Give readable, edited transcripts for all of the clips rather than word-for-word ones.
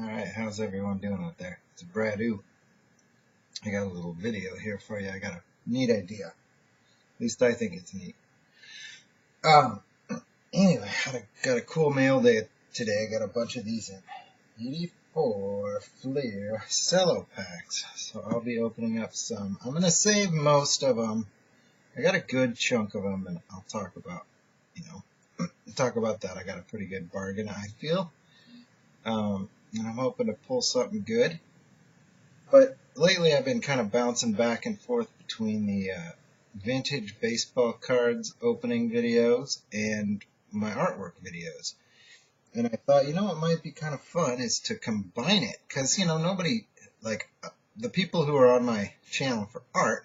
Alright, how's everyone doing out there? It's Bradu. I got a little video here for you. I got a neat idea. At least I think it's neat. Anyway, got a cool mail day today. I got a bunch of these in 84 Fleer cello packs. So I'll be opening up some. I'm going to save most of them. I got a good chunk of them, and I'll talk about, that. I got a pretty good bargain, I feel. And I'm hoping to pull something good. But lately I've been kind of bouncing back and forth between the vintage baseball cards opening videos and my artwork videos. And I thought, what might be kind of fun is to combine it. Because, nobody, the people who are on my channel for art,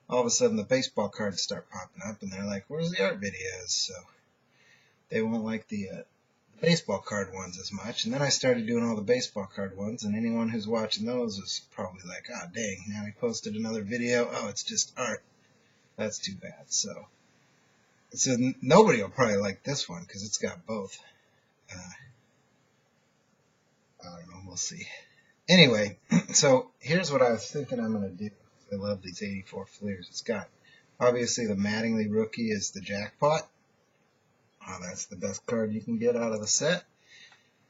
all of a sudden the baseball cards start popping up and they're like, where's the art videos? So they won't like the baseball card ones as much. And then I started doing all the baseball card ones, and anyone who's watching those is probably like, oh dang, now he posted another video. Oh, it's just art. That's too bad. So nobody will probably like this one because it's got both. I don't know. We'll see. Anyway, so here's what I was thinking I'm going to do. I love these 84 Fleers. It's got, obviously, the Mattingly rookie is the jackpot. Oh, that's the best card you can get out of the set.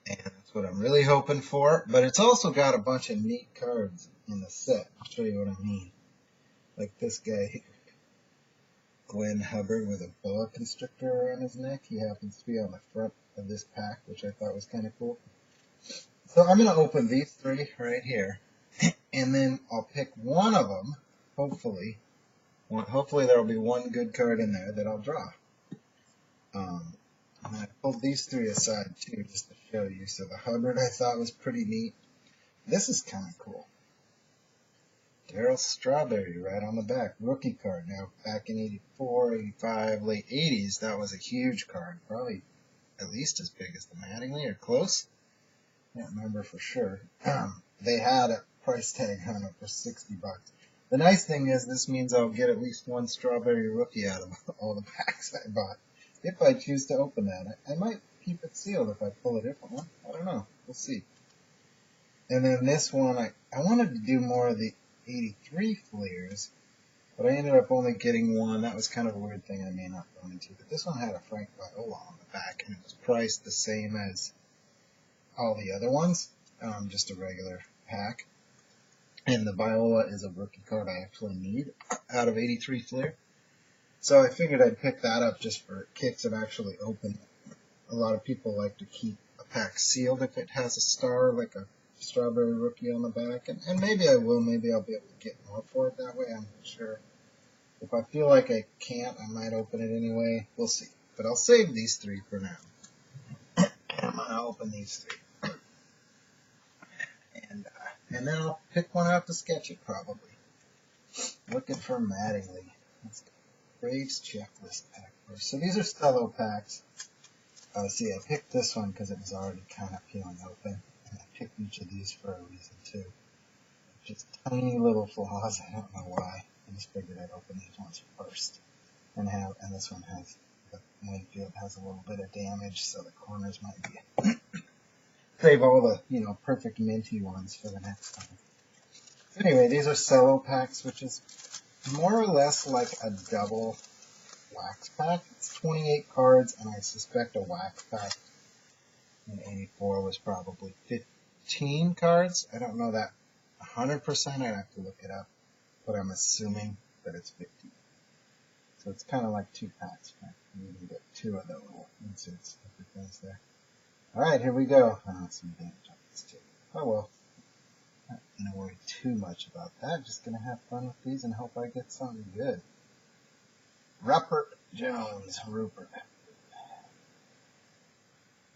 And that's what I'm really hoping for. But it's also got a bunch of neat cards in the set. I'll show you what I mean. Like this guy here. Glenn Hubbard with a boa constrictor around his neck. He happens to be on the front of this pack, which I thought was kind of cool. So I'm going to open these three right here. And then I'll pick one of them, hopefully. Hopefully there will be one good card in there that I'll draw. And I pulled these three aside too, just to show you. So the Hubbard I thought was pretty neat. This is kind of cool. Darryl Strawberry right on the back. Rookie card. Now, back in 84, 85, late 80s, that was a huge card. Probably at least as big as the Mattingly or close. Can't remember for sure. They had a price tag on it for $60. The nice thing is this means I'll get at least one Strawberry rookie out of all the packs I bought. If I choose to open that. I might keep it sealed if I pull a different one. I don't know. We'll see. And then this one, I wanted to do more of the 83 Fleers, but I ended up only getting one. That was kind of a weird thing I may not go into. But this one had a Frank Viola on the back, and it was priced the same as all the other ones, just a regular pack. And the Viola is a rookie card I actually need out of 83 Fleer. So I figured I'd pick that up just for kicks of actually open. A lot of people like to keep a pack sealed if it has a star, like a Strawberry rookie on the back. And maybe I will. Maybe I'll be able to get more for it that way. I'm not sure. If I feel like I can't, I might open it anyway. We'll see. But I'll save these three for now. I'm going to open these three. And then I'll pick one out to sketch it probably. Looking for Mattingly. Let's go. Braves checklist pack first. So these are cello packs. See, I picked this one because it was already kind of peeling open. And I picked each of these for a reason too. Just tiny little flaws. I don't know why. I just figured I'd open these ones first. And this one has, the Winfield has a little bit of damage, so the corners might be. Save all the, perfect minty ones for the next time. Anyway, these are cello packs, which is more or less like a double wax pack. It's 28 cards, and I suspect a wax pack in 84 was probably 15 cards. I don't know that 100%. I'd have to look it up, but I'm assuming that it's 15. So it's kind of like two packs. You can get two of the little inserts things there. All right, here we go. Some damage on this too. Oh well. Not going to worry too much about that. Just going to have fun with these and hope I get something good. Rupert Jones. Rupert.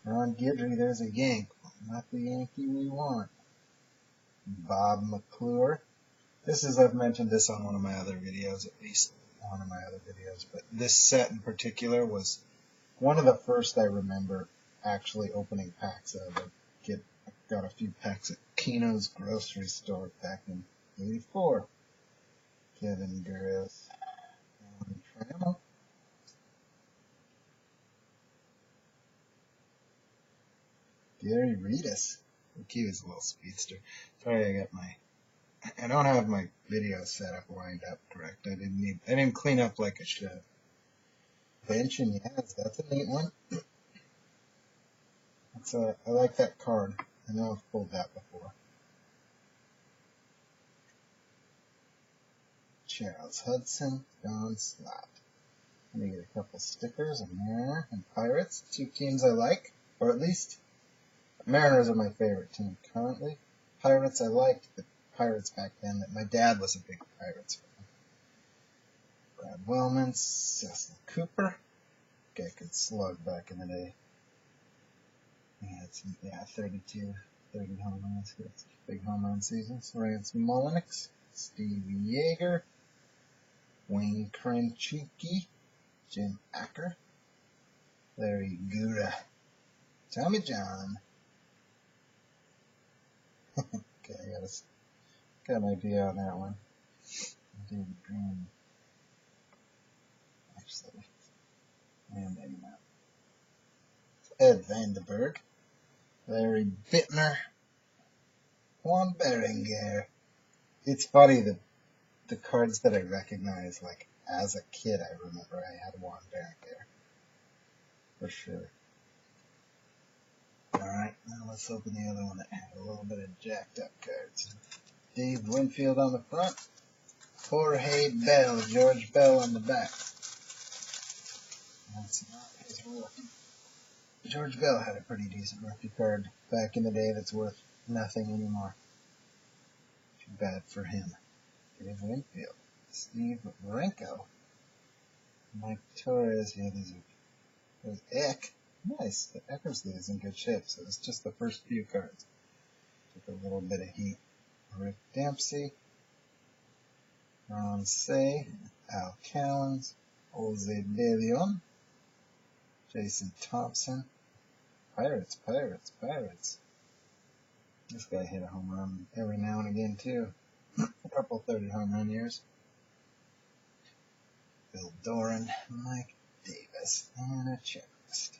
Ron Guidry, there's a Yank. Not the Yankee we want. Bob McClure. I've mentioned this on one of my other videos, at least one of my other videos. But this set in particular was one of the first I remember actually opening packs of. I got a few packs at Keno's grocery store back in 84. Kevin Garris. Trammell. Gary Reedus. He was a little speedster. Sorry, I don't have my video set up lined up correct. I didn't clean up like I should. Bench, and yes, that's a neat one. I like that card. I know I've pulled that before. Charles Hudson, John Slott. Let me get a couple stickers of Mariner and Pirates. Two teams I like, or at least Mariners are my favorite team currently. Pirates I liked the Pirates back then. My dad was a big Pirates fan. Brad Wellman, Cecil Cooper. Guy could slug back in the day. He had some, 30 home runs. He had such big home run seasons. Rance Mulliniks, Steve Yeager, Wayne Krenchicki, Jim Acker, Larry Gouda, Tommy John. Okay, I got an idea on that one. David Green. Actually, and maybe not. Ed Vandenberg, Larry Bittner, Juan Berenguer. It's funny that the cards that I recognize, like as a kid, I remember I had Juan Berenguer. For sure. Alright, now let's open the other one that had a little bit of jacked up cards. Dave Winfield on the front. Jorge Bell, George Bell on the back. That's not his rookie. George Bell had a pretty decent rookie card back in the day that's worth nothing anymore. Too bad for him. Dave Winfield. Steve Renko. Mike Torres. Yeah, there's Eck. Nice. The Eckersley is in good shape, so it's just the first few cards. Took a little bit of heat. Rick Dempsey. Ron Say. Al Cowens. Jose De Leon. Jason Thompson. Pirates. This guy hit a home run every now and again, too. A couple 30 home run years. Bill Doran. Mike Davis. And a checklist.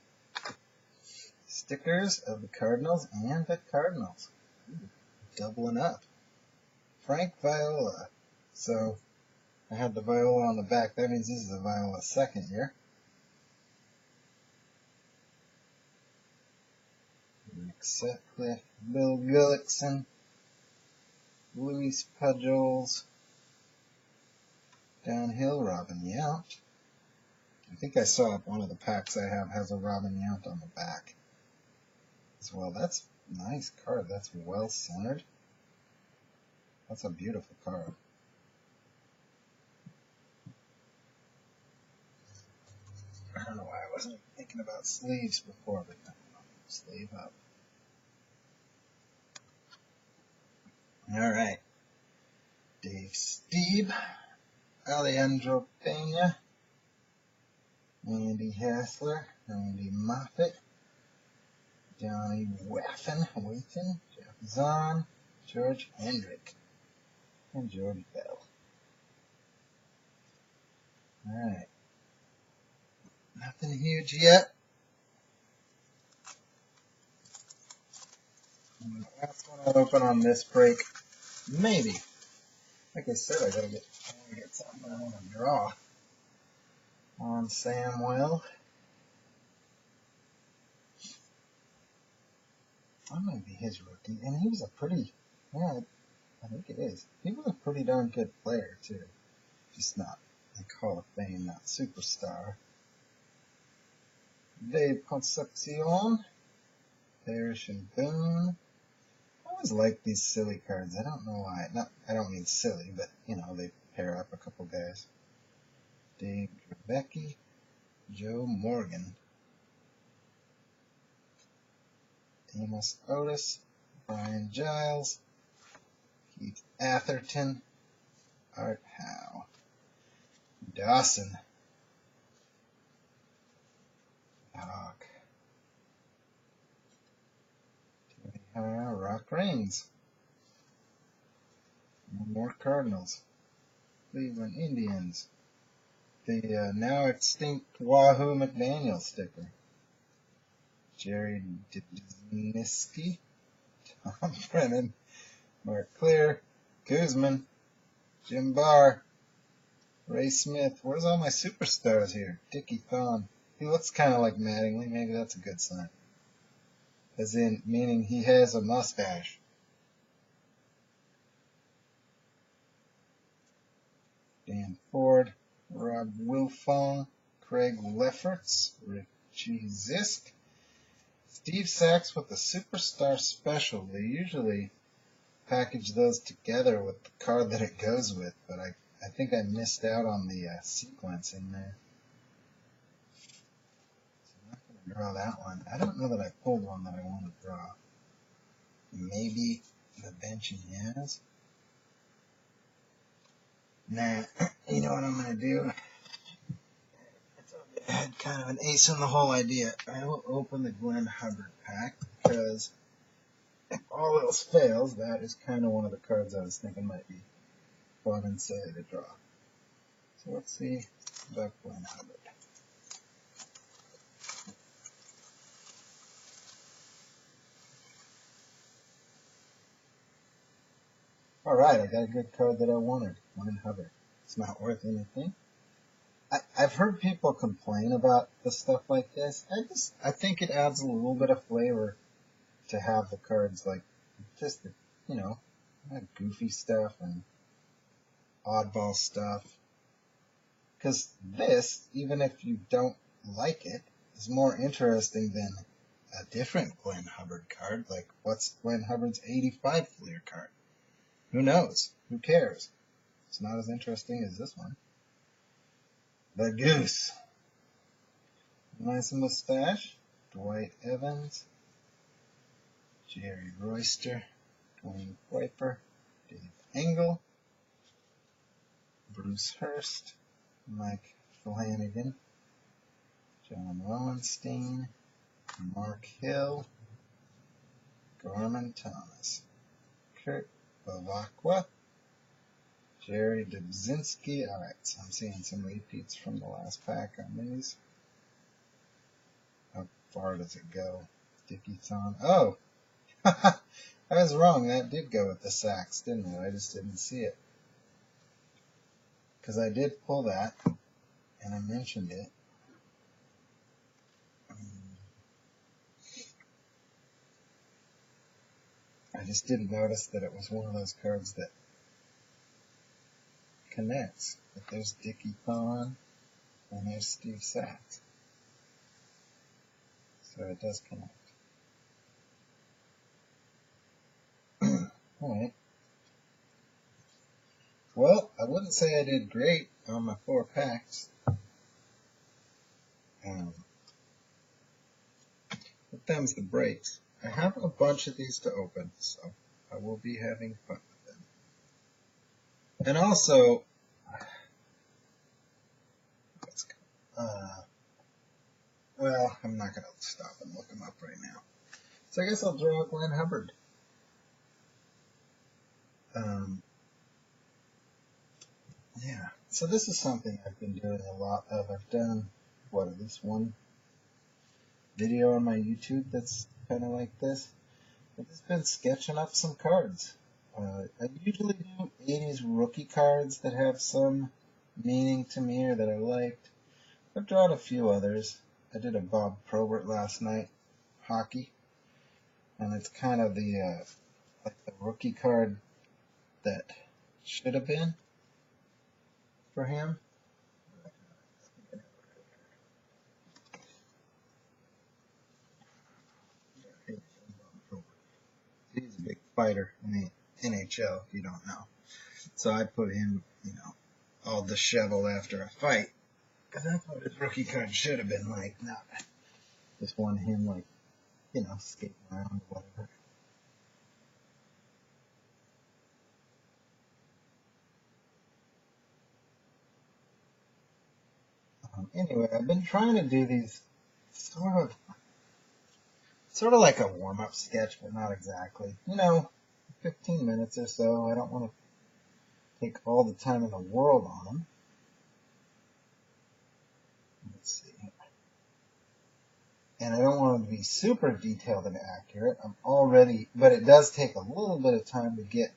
Stickers of the Cardinals and the Cardinals. Ooh, doubling up. Frank Viola. So, I had the Viola on the back. That means this is a Viola second year. Rick Sutcliffe, Bill Gullickson, Luis Pujols, downhill Robin Yount. I think I saw one of the packs I have has a Robin Yount on the back as well. That's a nice card. That's well centered. That's a beautiful card. I don't know why I wasn't thinking about sleeves before, but sleeve up. Alright. Dave Steeb, Alejandro Pena, Andy Hassler, Randy Moffett, Johnny Waffen, Jeff Zahn, George Hendrick, and George Bell. Alright. Nothing huge yet. And the last one I'll open on this break. Maybe. Like I said, I gotta get something I want to draw. On Samuel. That might be his rookie. And he was a pretty, yeah, I think it is. He was a pretty darn good player, too. Just not like Hall of Fame, not superstar. Dave Concepcion. Parrish and Boone. I always like these silly cards. I don't know why. I don't mean silly, but, you know, they pair up a couple guys. Dave Trebecki. Joe Morgan. Amos Otis. Brian Giles. Keith Atherton. Art Howe. Dawson. Hawk. Rock Reigns. More Cardinals. Cleveland Indians. The now extinct Wahoo McDaniel sticker. Jerry Dubnisky. Brennan, Mark Clear, Guzman, Jim Barr, Ray Smith. Where's all my superstars here? Dickie Thon. He looks kind of like Mattingly. Maybe that's a good sign. As in, meaning he has a mustache. Dan Ford, Rob Wilfong, Craig Lefferts, Richie Zisk, Steve Sachs with the Superstar Special. They usually package those together with the card that it goes with, but I think I missed out on the sequence in there. So I'm not going to draw that one. I don't know that I pulled one that I want to draw. Maybe the bench he has. Nah, you know what I'm going to do? I had kind of an ace in the hole idea. I will open the Glenn Hubbard pack because if all else fails, that is kind of one of the cards I was thinking might be fun and silly to draw. So let's see about Glenn Hubbard. Alright, I got a good card that I wanted. Glenn Hubbard. It's not worth anything. I've heard people complain about the stuff like this. I think it adds a little bit of flavor to have the cards like just the, goofy stuff and oddball stuff. Because this, even if you don't like it, is more interesting than a different Glenn Hubbard card. Like, what's Glenn Hubbard's 85 Fleer card? Who knows? Who cares? It's not as interesting as this one. The Goose. Nice mustache. Dwight Evans. Jerry Royster. Dwayne Kuiper. Dave Engel. Bruce Hurst. Mike Flanagan. John Lowenstein. Mark Hill. Gorman Thomas. Kurt Bavakwa. Jerry Dubzinski. Alright, so I'm seeing some repeats from the last pack on these. How far does it go? Dickie Thon. Oh! I was wrong. That did go with the Sachs, didn't it? I just didn't see it. Because I did pull that, and I mentioned it. I just didn't notice that it was one of those cards that connects. But there's Dickie Thon, and there's Steve Sachs. So it does connect. Alright. Well, I wouldn't say I did great on my 4 packs. But them's the breaks. I have a bunch of these to open, so I will be having fun with them. And also, well, I'm not going to stop and look them up right now. So I guess I'll draw Glenn Hubbard. Yeah, so this is something I've been doing a lot of. I've done, at least one video on my YouTube that's kind of like this. I've just been sketching up some cards. I usually do 80s rookie cards that have some meaning to me or that I liked. I've drawn a few others. I did a Bob Probert last night, hockey, and it's kind of the like the rookie card that should have been for him. He's a big fighter in the NHL, if you don't know. So I put him, all disheveled after a fight. Because that's what his rookie card should have been like, not just want him, like, skating around or whatever. Anyway, I've been trying to do these sort of like a warm-up sketch, but not exactly. 15 minutes or so. I don't want to take all the time in the world on them. Let's see. and I don't want them to be super detailed and accurate. But it does take a little bit of time to get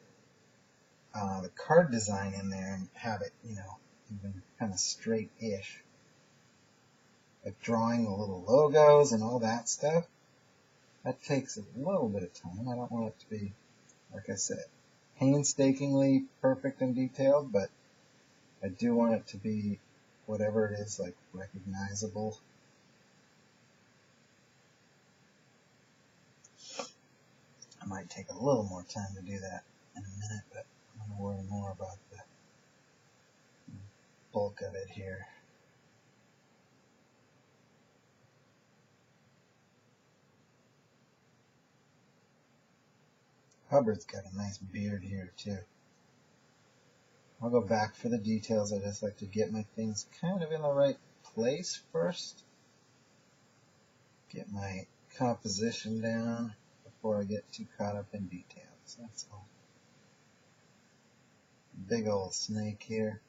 the card design in there and have it, even kind of straight-ish. Like drawing the little logos and all that stuff, that takes a little bit of time. I don't want it to be, like I said, painstakingly perfect and detailed, but I do want it to be whatever it is, like recognizable. I might take a little more time to do that in a minute, but I'm going to worry more about the bulk of it here. Hubbard's got a nice beard here too. I'll go back for the details. I just like to get my things kind of in the right place first. Get my composition down before I get too caught up in details. That's all. Big old snake here.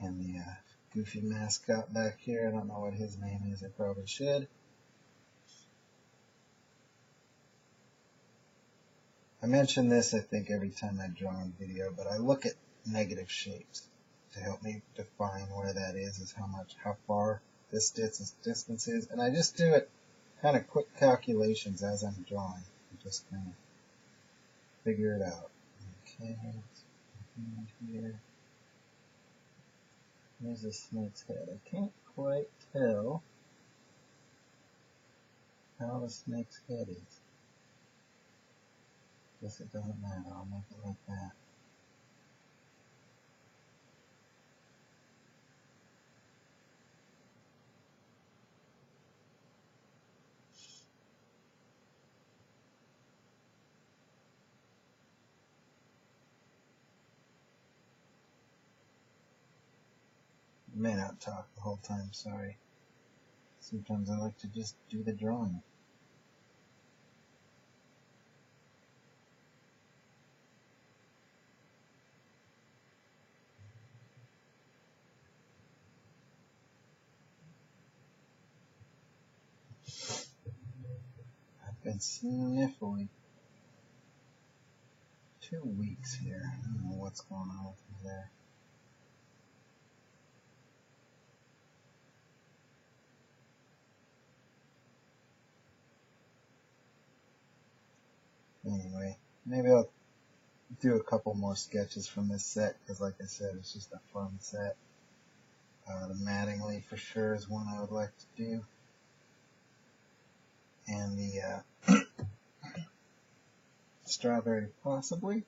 And the goofy mascot back here. I don't know what his name is. I probably should. I mention this, I think, every time I draw a video, but I look at negative shapes to help me define where that is how far this distance is. And I just do it kind of quick calculations as I'm drawing. And just kind of figure it out. Okay, here. Here's the snake's head. I can't quite tell how the snake's head is. Guess it doesn't matter. I'll make it like that. I may not talk the whole time, sorry. Sometimes I like to just do the drawing. I've been sniffling 2 weeks here. I don't know what's going on with me there. Anyway, maybe I'll do a couple more sketches from this set, because like I said, it's just a fun set. The Mattingly for sure is one I would like to do. And the strawberry possibly.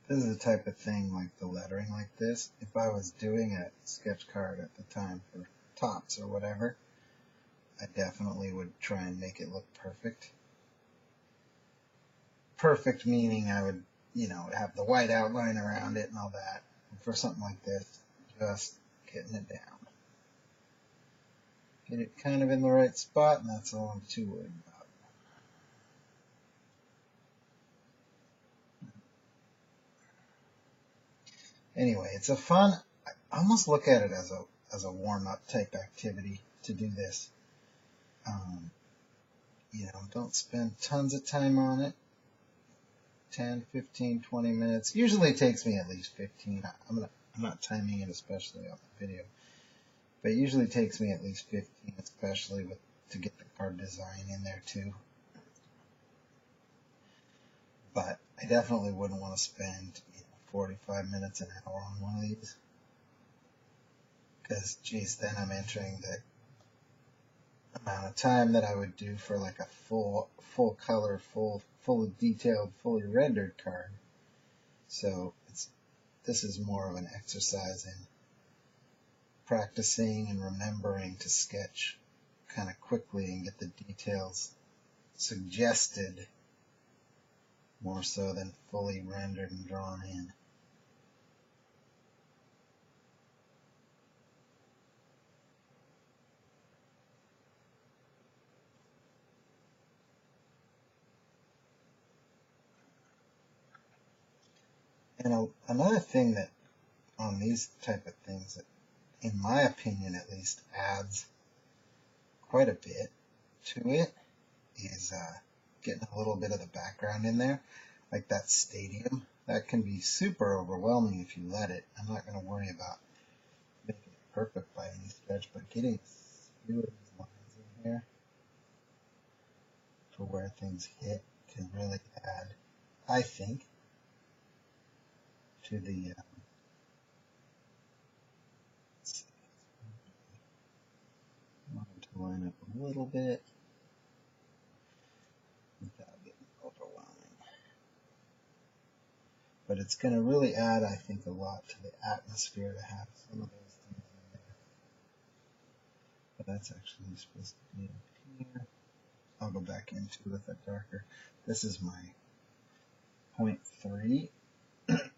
This is the type of thing, like the lettering like this. If I was doing a sketch card at the time for tops or whatever, I definitely would try and make it look perfect. Perfect meaning I would, have the white outline around it and all that. And for something like this, just getting it down. Get it kind of in the right spot, and that's all I'm too worried about. Anyway, it's a fun, I almost look at it as a warm-up type activity to do this. Don't spend tons of time on it. 10, 15, 20 minutes. Usually it takes me at least 15. I'm not timing it, especially on the video. But it usually takes me at least 15, especially to get the card design in there too. But I definitely wouldn't want to spend 45 minutes, an hour on one of these. Because, geez, then I'm entering the amount of time that I would do for like a full color, fully detailed, fully rendered card. So this is more of an exercise in practicing and remembering to sketch kind of quickly and get the details suggested more so than fully rendered and drawn in. And another thing that on these type of things that, in my opinion at least, adds quite a bit to it is getting a little bit of the background in there, like that stadium. That can be super overwhelming if you let it. I'm not going to worry about making it perfect by any stretch, but getting a few of these lines in here for where things hit can really add, I think, to the to line up a little bit without getting overwhelming. But it's going to really add, I think, a lot to the atmosphere to have some of those things in there. But that's actually supposed to be up here. I'll go back into it with that darker. This is my 0.3. It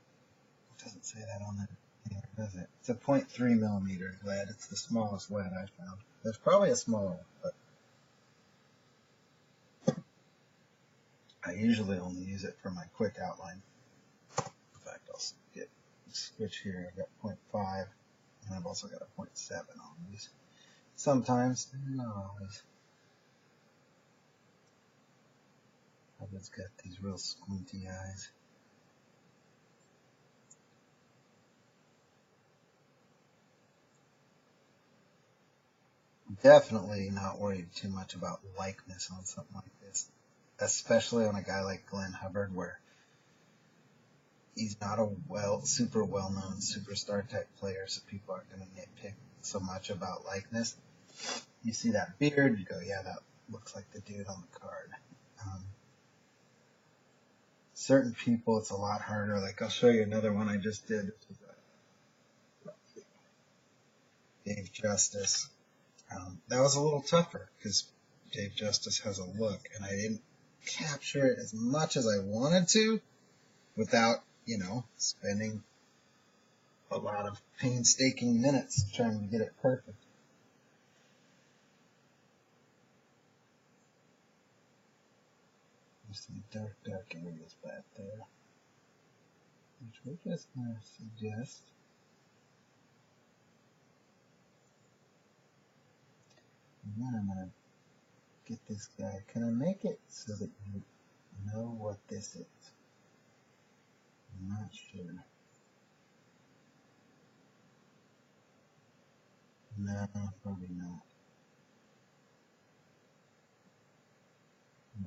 doesn't say that on there anywhere, does it? It's a 0.3 millimeter lead. It's the smallest lead I found. There's probably a smaller one, but I usually only use it for my quick outline. In fact, I'll switch here. I've got 0.5, and I've also got a 0.7 on these. Sometimes, not always. I've just got these real squinty eyes. Definitely not worried too much about likeness on something like this, especially on a guy like Glenn Hubbard, where he's not a super well-known superstar type player, so people aren't going to nitpick so much about likeness. You see that beard, you go, yeah, that looks like the dude on the card. Certain people, it's a lot harder. Like, I'll show you another one I just did. Dave Justice. That was a little tougher because Dave Justice has a look, and I didn't capture it as much as I wanted to without, spending a lot of painstaking minutes trying to get it perfect. There's some dark areas back there, which we're just going to suggest. And then I'm going to get this guy. Can I make it so that you know what this is? I'm not sure. No, probably not.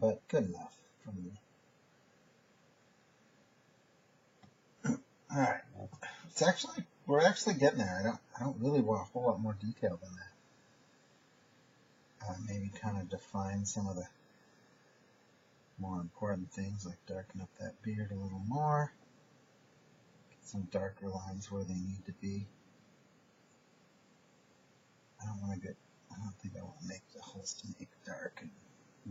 But good enough for me. All right. We're actually getting there. I don't really want a whole lot more detail than that. Maybe kind of define some of the more important things, like darken up that beard a little more. Get some darker lines where they need to be. I don't think I want to make the whole snake dark and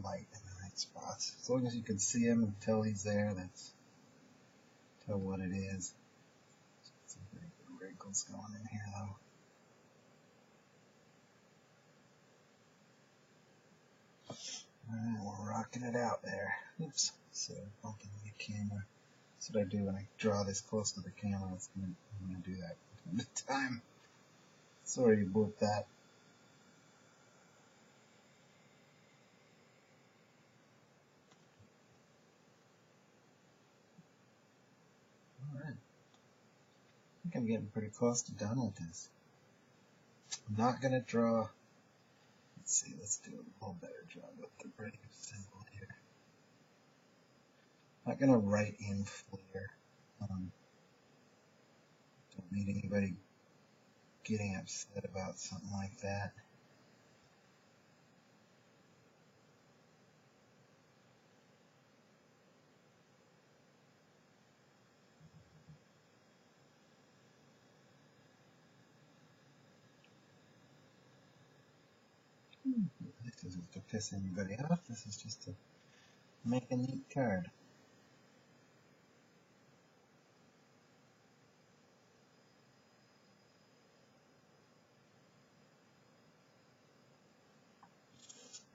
light in the right spots. As long as you can see him and tell he's there, tell what it is. Some pretty good wrinkles going in here, though. Alright, we're rocking it out there. Oops, so bumping the camera. That's what I do when I draw this close to the camera. I'm going to do that from time to time. Sorry about that. Alright. I think I'm getting pretty close to done with this. I'm not going to draw. Let's see, let's do a little better job with the brave symbol here. I'm not going to write in flare. Don't need anybody getting upset about something like that. This isn't to piss anybody off. This is just to make a neat card.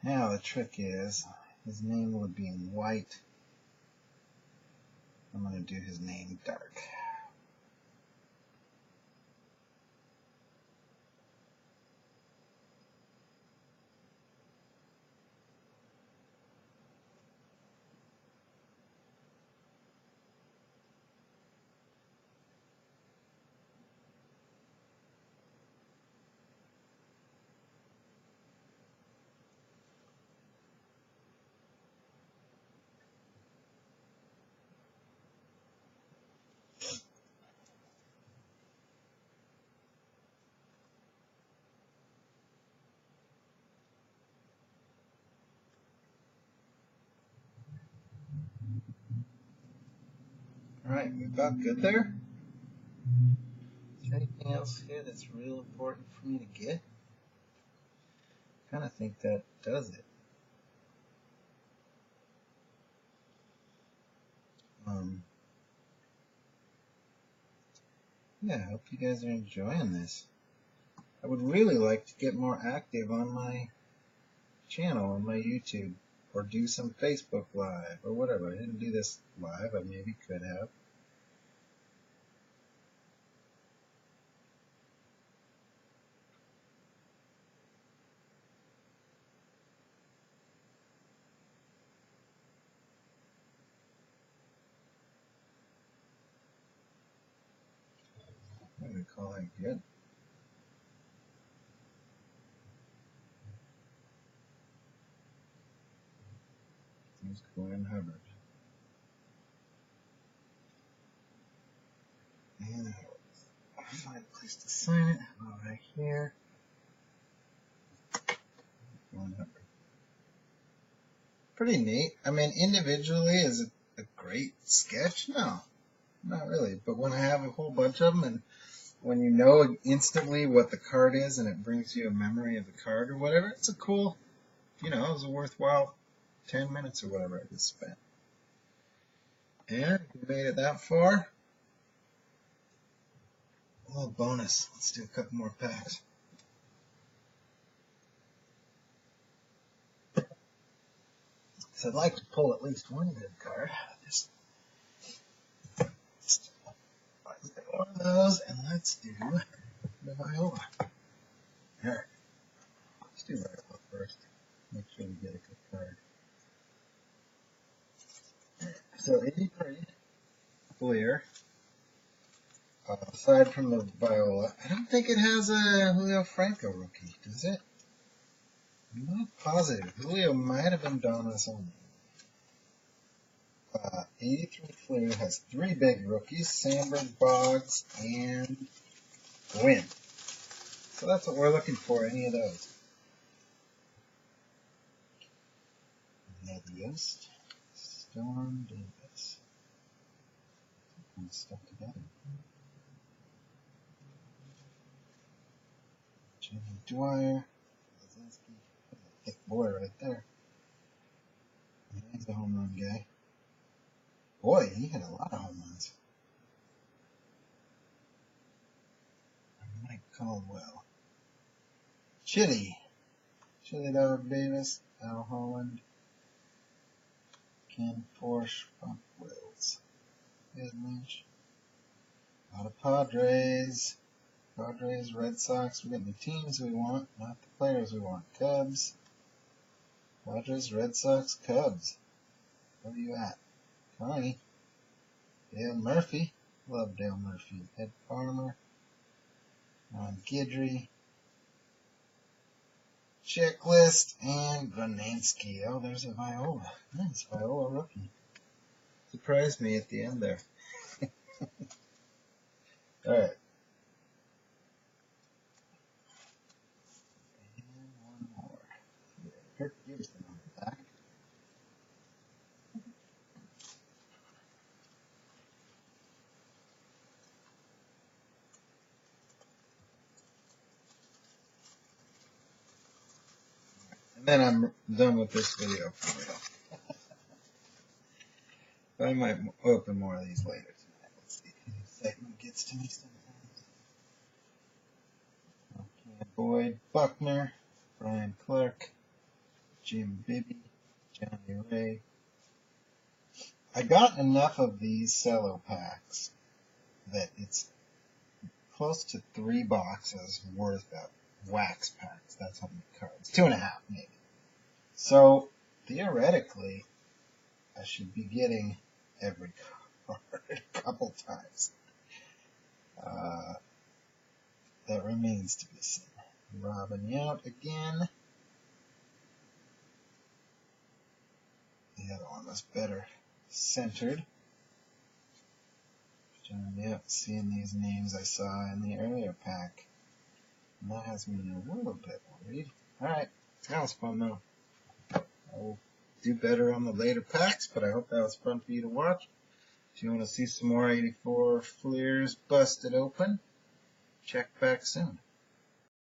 Now the trick is, his name would be in white. I'm going to do his name dark. Alright, we about good there? Is there anything else here that's real important for me to get? I kind of think that does it. Yeah, I hope you guys are enjoying this. I would really like to get more active on my channel, on my YouTube, or do some Facebook Live, or whatever. I didn't do this live, I maybe could have. I'm going to call that good. Here's Glenn Hubbard. And I'll find a place to sign it. About right here. Glenn Hubbard. Pretty neat. I mean, individually, is it a great sketch? No, not really. But when I have a whole bunch of them, and when you know instantly what the card is, and it brings you a memory of the card or whatever, it's a cool, it was a worthwhile 10 minutes or whatever I just spent. And if you made it that far, a little bonus. Let's do a couple more packs. So I'd like to pull at least one good card. Just one of those, and let's do the Viola. Here, let's do Viola first. Make sure we get a good card. So 83, Fleer. Aside from the Viola, I don't think it has a Julio Franco rookie, does it? I'm not positive. Julio might have been Donis only. 83 Fleer has 3 big rookies, Sandberg, Boggs, and Gwynn. So that's what we're looking for, any of those. Nebius, Storm Davis. Kind of stuck together. Jimmy Dwyer, Lazinski, thick boy right there. He's the home run guy. Boy, he hit a lot of home runs. Mike Caldwell. Chili Dog Davis, Al Holland, Ken Forsch, Buck Wills, Ed Lynch. A lot of Padres, Red Sox. We're getting the teams we want, not the players we want. Cubs, Padres, Red Sox, Cubs. Where are you at? Connie, Dale Murphy. Love Dale Murphy. Ed Farmer, Ron Guidry, Checklist, and Granansky. Oh, there's a Viola. Nice Viola rookie. Surprised me at the end there. All right. And one more. Kirk Gibson on the back. And then I'm done with this video for real. But I might open more of these later tonight. Let's see. Excitement gets to me sometimes. Okay, Boyd, Buckner, Brian Clark, Jim Bibby, Johnny Ray. I got enough of these cello packs that it's close to 3 boxes worth of wax packs. That's how many cards. 2.5 maybe. So theoretically, I should be getting every card a couple times. That remains to be seen. Robin out again. The other one was better centered. John, yep, seeing these names I saw in the earlier pack. And that has me a little bit worried. Alright, that was fun though. I'll do better on the later packs, but I hope that was fun for you to watch. If you want to see some more 84 Fleers busted open, check back soon.